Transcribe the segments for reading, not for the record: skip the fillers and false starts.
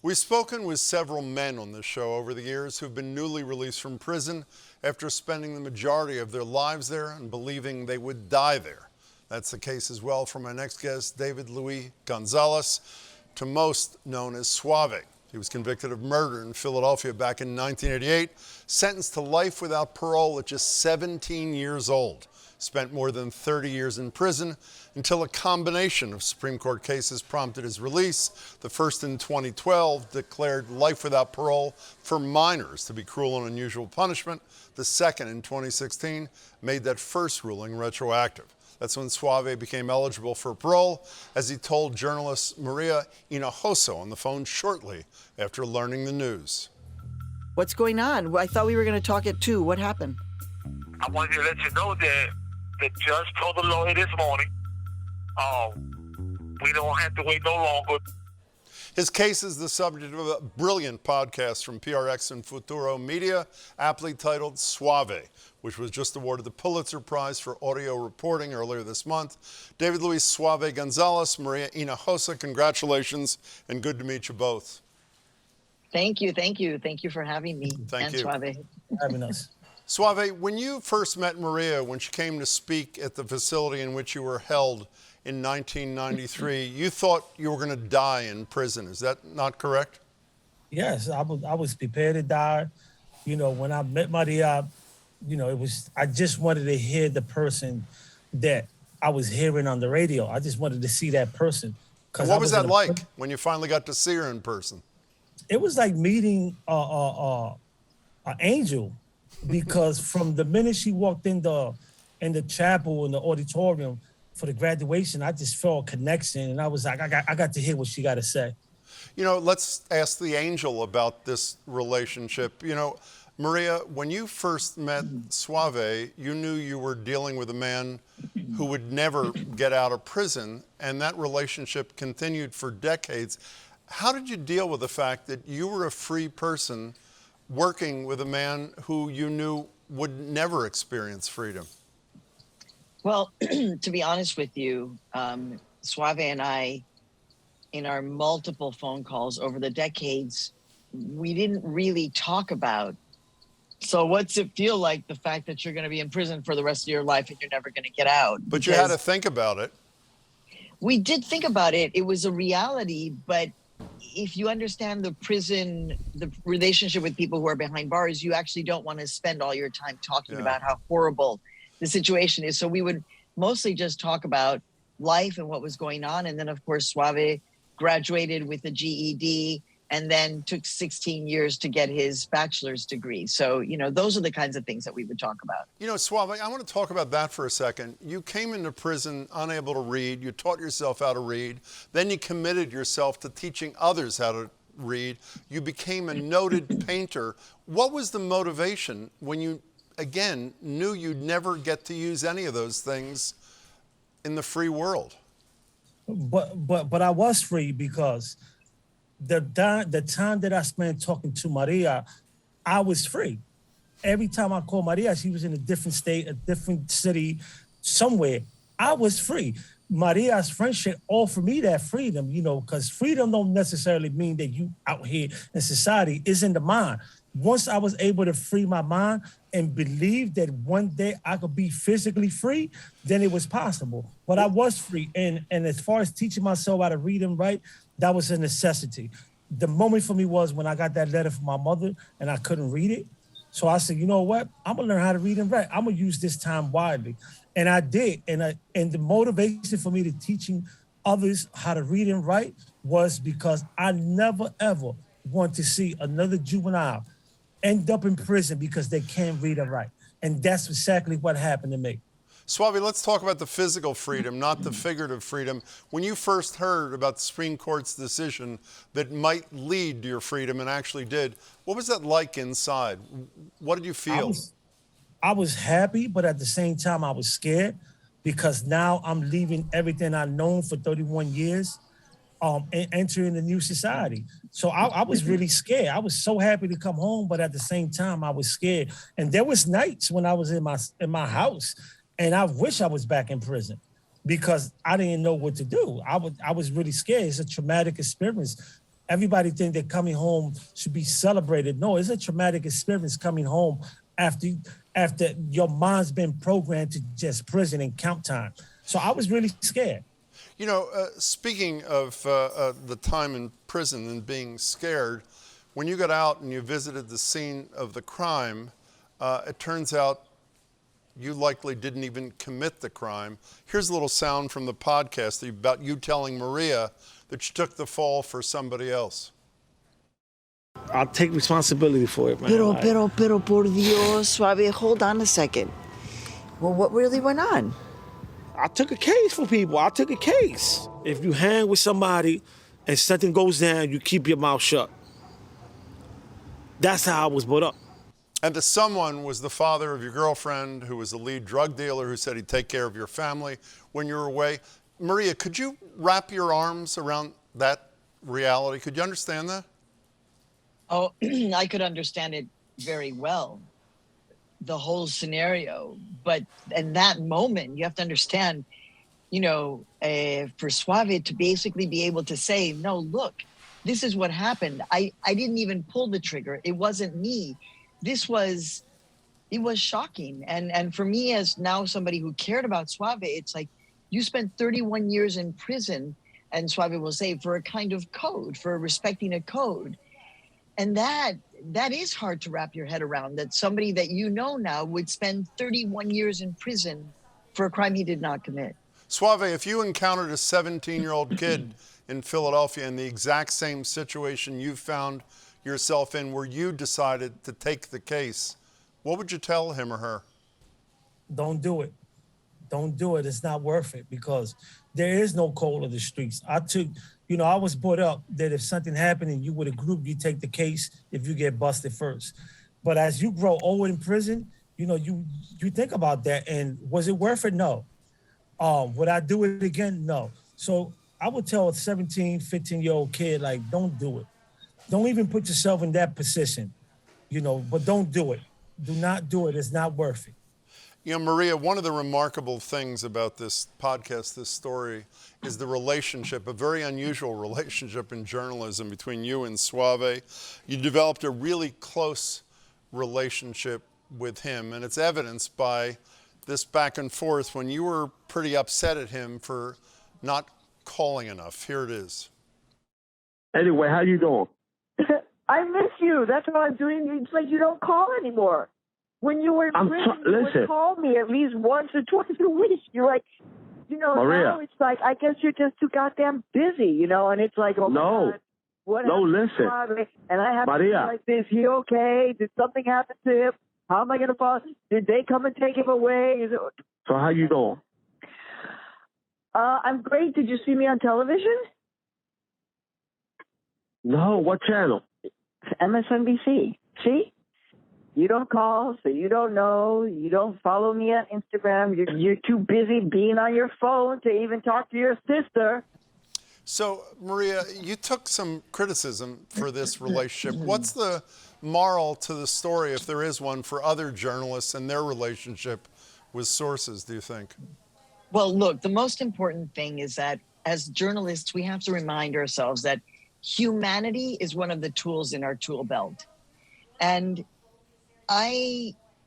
We've spoken with several men on this show over the years who've been newly released from prison after spending the majority of their lives there and believing they would die there. That's the case as well for my next guest, David Luis Gonzalez, to most known as Suave. He was convicted of murder in Philadelphia back in 1988, sentenced to life without parole at just 17 years old. Spent more than 30 years in prison until a combination of Supreme Court cases prompted his release. The first in 2012 declared life without parole for minors to be cruel and unusual punishment. The second in 2016 made that first ruling retroactive. That's when Suave became eligible for parole, as he told journalist Maria Hinojosa on the phone shortly after learning the news. What's going on? I thought we were going to talk at 2. What happened? I wanted to let you know that the judge told the lawyer this morning, we don't have to wait no longer. His case is the subject of a brilliant podcast from PRX and Futuro Media, aptly titled Suave, which was just awarded the Pulitzer Prize for audio reporting earlier this month. David Luis Suave Gonzalez, Maria Hinojosa, congratulations, and good to meet you both. Thank you. Thank you for having me. Thank you. Suave. Having us. Suave, when you first met Maria, when she came to speak at the facility in which you were held in 1993, you thought you were going to die in prison. Is that not correct? Yes, I was prepared to die. You know, when I met Maria, I just wanted to hear the person that I was hearing on the radio. I just wanted to see that person. What was that like when you finally got to see her in person? It was like meeting an angel, because from the minute she walked in the chapel, in the auditorium for the graduation, I just felt a connection, and I was like, I got to hear what she got to say. You know, let's ask the angel about this relationship. You know, Maria, when you first met Suave, you knew you were dealing with a man who would never get out of prison, and that relationship continued for decades. How did you deal with the fact that you were a free person working with a man who you knew would never experience freedom? Well, to be honest with you, Suave and I, in our multiple phone calls over the decades, we didn't really talk about, so what's it feel like, the fact that you're going to be in prison for the rest of your life and you're never going to get out? But you had to think about it. We did think about it. It was a reality, but if you understand the prison, the relationship with people who are behind bars, you actually don't want to spend all your time talking about how horrible the situation is. So we would mostly just talk about life and what was going on. And then, of course, Suave graduated with a GED and then took 16 years to get his bachelor's degree. So, those are the kinds of things that we would talk about. You know, Suave, I want to talk about that for a second. You came into prison unable to read. You taught yourself how to read. Then you committed yourself to teaching others how to read. You became a noted painter. What was the motivation when you, again, knew you'd never get to use any of those things in the free world? But I was free, because the time that I spent talking to Maria, I was free. Every time I called Maria, she was in a different state, a different city, somewhere. I was free. Maria's friendship offered me that freedom, because freedom don't necessarily mean that you out here in society. Is in the mind. Once I was able to free my mind and believe that one day I could be physically free, then it was possible. But I was free. And as far as teaching myself how to read and write, that was a necessity. The moment for me was when I got that letter from my mother and I couldn't read it. So I said, you know what? I'm gonna learn how to read and write. I'm gonna use this time widely. And I did. And the motivation for me to teaching others how to read and write was because I never, ever want to see another juvenile end up in prison because they can't read and write. And that's exactly what happened to me. Suave, let's talk about the physical freedom, not the figurative freedom. When you first heard about the Supreme Court's decision that might lead to your freedom and actually did, what was that like inside? What did you feel? I was happy, but at the same time, I was scared, because now I'm leaving everything I've known for 31 years and entering a new society. So I was really scared. I was so happy to come home, but at the same time, I was scared. And there was nights when I was in my house, and I wish I was back in prison, because I didn't know what to do. I was really scared. It's a traumatic experience everybody think that coming home should be celebrated. No, it's a traumatic experience coming home after your mind's been programmed to just prison and count time. So I was really scared. You know, speaking of the time in prison and being scared, when you got out and you visited the scene of the crime, it turns out you likely didn't even commit the crime. Here's a little sound from the podcast about you telling Maria that you took the fall for somebody else. I'll take responsibility for it, man. Pero, por Dios, Suave, hold on a second. Well, what really went on? I took a case for people. I took a case. If you hang with somebody and something goes down, you keep your mouth shut. That's how I was brought up. And the someone was the father of your girlfriend, who was the lead drug dealer, who said he'd take care of your family when you were away. Maria, could you wrap your arms around that reality? Could you understand that? Oh, I could understand it very well, the whole scenario. But in that moment, you have to understand, you know, for Suave to basically be able to say, no, look, this is what happened. I didn't even pull the trigger. It wasn't me. It was shocking. And for me, as now somebody who cared about Suave, it's like, you spent 31 years in prison, and Suave will say, for a kind of code, for respecting a code. And that is hard to wrap your head around, that somebody that you know now would spend 31 years in prison for a crime he did not commit. Suave, if you encountered a 17-year-old kid in Philadelphia in the exact same situation you found yourself in, where you decided to take the case, what would you tell him or her? Don't do it. Don't do it. It's not worth it, because there is no code of the streets. I was brought up that if something happened and you with a group, you take the case if you get busted first. But as you grow old in prison, you think about that. And was it worth it? No. Would I do it again? No. So I would tell a 17, 15-year-old kid, like, don't do it. Don't even put yourself in that position, but don't do it. Do not do it. It's not worth it. Maria, one of the remarkable things about this podcast, this story, is the relationship, a very unusual relationship in journalism between you and Suave. You developed a really close relationship with him, and it's evidenced by this back and forth when you were pretty upset at him for not calling enough. Here it is. Anyway, how you doing? I miss you. That's what I'm doing. It's like you don't call anymore. When you were in prison, you would call me at least once or twice a week. You're like, Maria. Now it's like, I guess you're just too goddamn busy, and it's like, oh, no. my God, what no, happened listen. to Suave? And I have Maria. to be like this. He okay? Did something happen to him? How am I going to follow? Did they come and take him away? So how you doing? I'm great. Did you see me on television? No, what channel? MSNBC. See? You don't call, so you don't know. You don't follow me on Instagram. You're too busy being on your phone to even talk to your sister. So, Maria, you took some criticism for this relationship. What's the moral to the story, if there is one, for other journalists and their relationship with sources, do you think? Well, look, the most important thing is that as journalists, we have to remind ourselves that humanity is one of the tools in our tool belt. And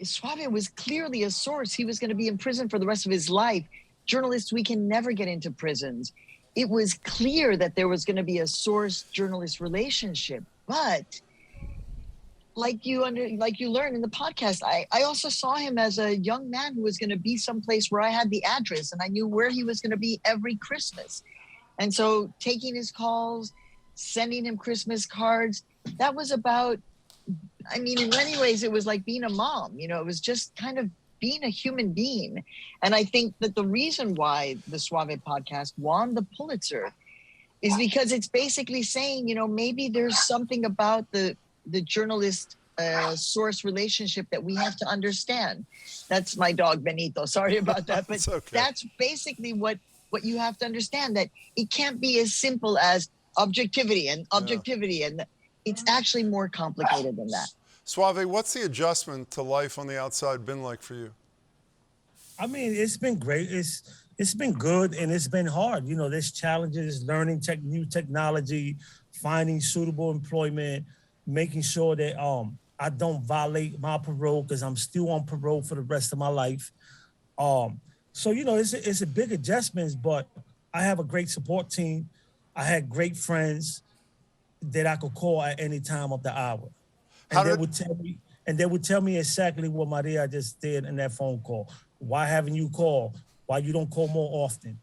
Suave was clearly a source. He was going to be in prison for the rest of his life. Journalists, we can never get into prisons. It was clear that there was going to be a source-journalist relationship. But like you learned in the podcast, I also saw him as a young man who was going to be someplace where I had the address and I knew where he was going to be every Christmas. And so taking his calls, sending him Christmas cards, that was about, in many ways, it was like being a mom. It was just kind of being a human being. And I think that the reason why the Suave podcast won the Pulitzer is because it's basically saying, maybe there's something about the journalist source relationship that we have to understand. That's my dog, Benito. Sorry about that. But okay. That's basically what you have to understand, that it can't be as simple as objectivity. And it's actually more complicated than that. Suave, what's the adjustment to life on the outside been like for you? It's been great. It's been good, and it's been hard. There's challenges, learning new technology, finding suitable employment, making sure that I don't violate my parole because I'm still on parole for the rest of my life. So it's a big adjustments, but I have a great support team. I had great friends that I could call at any time of the hour. And they would tell me exactly what Maria just did in that phone call. Why haven't you called? Why you don't call more often?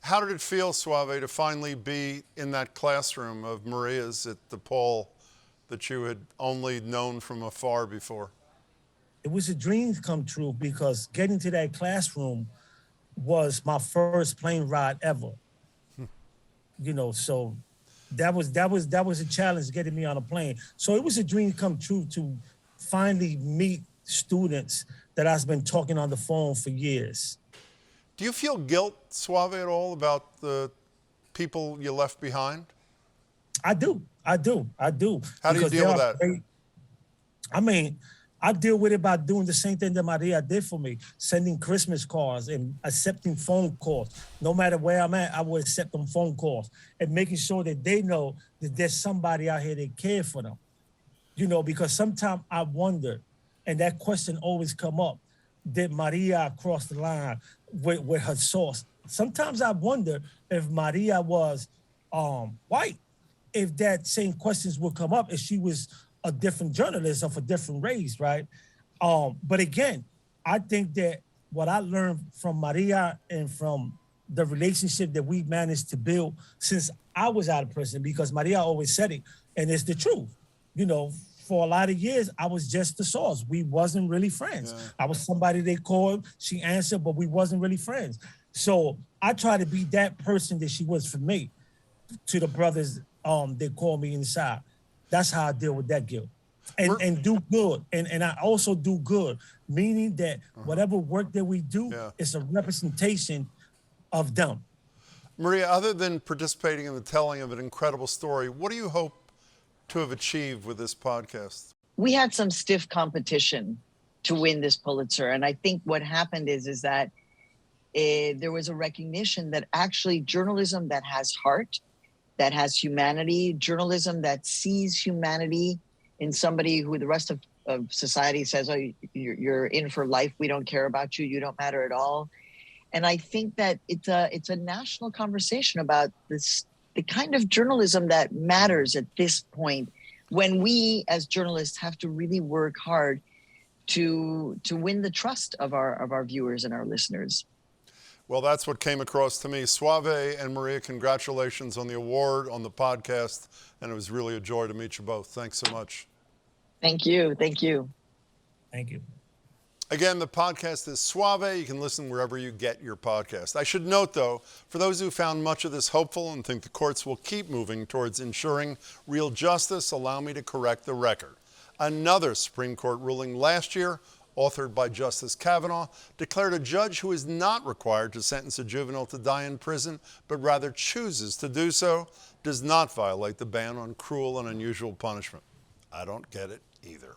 How did it feel, Suave, to finally be in that classroom of Maria's at the Paul that you had only known from afar before? It was a dream come true because getting to that classroom was my first plane ride ever. So that was a challenge getting me on a plane. So it was a dream come true to finally meet students that I've been talking on the phone for years. Do you feel guilt, Suave, at all about the people you left behind? I do. How do you deal with that? I deal with it by doing the same thing that Maria did for me, sending Christmas cards and accepting phone calls. No matter where I'm at, I will accept them phone calls and making sure that they know that there's somebody out here that cares for them. Because sometimes I wonder, and that question always come up, did Maria cross the line with her source? Sometimes I wonder if Maria was white, if that same questions would come up if she was a different journalist of a different race, right? But again, I think that what I learned from Maria and from the relationship that we managed to build since I was out of prison, because Maria always said it, and it's the truth. For a lot of years, I was just the source. We wasn't really friends. Yeah. I was somebody they called, she answered, but we wasn't really friends. So I try to be that person that she was for me to the brothers that call me inside. That's how I deal with that guilt. And do good. And I also do good, meaning that whatever work that we do is a representation of them. Maria, other than participating in the telling of an incredible story, what do you hope to have achieved with this podcast? We had some stiff competition to win this Pulitzer. And I think what happened is that there was a recognition that actually journalism that has heart, that has humanity, journalism that sees humanity in somebody who the rest of society says, oh, you're in for life, we don't care about you, you don't matter at all. And I think that it's a national conversation about the kind of journalism that matters at this point, when we as journalists have to really work hard to win the trust of our viewers and our listeners. Well, that's what came across to me. Suave and Maria, congratulations on the award, on the podcast, and it was really a joy to meet you both. Thanks so much. Thank you. Thank you. Thank you. Again, the podcast is Suave. You can listen wherever you get your podcast. I should note, though, for those who found much of this hopeful and think the courts will keep moving towards ensuring real justice, allow me to correct the record. Another Supreme Court ruling last year, authored by Justice Kavanaugh, declared a judge who is not required to sentence a juvenile to die in prison, but rather chooses to do so, does not violate the ban on cruel and unusual punishment. I don't get it either.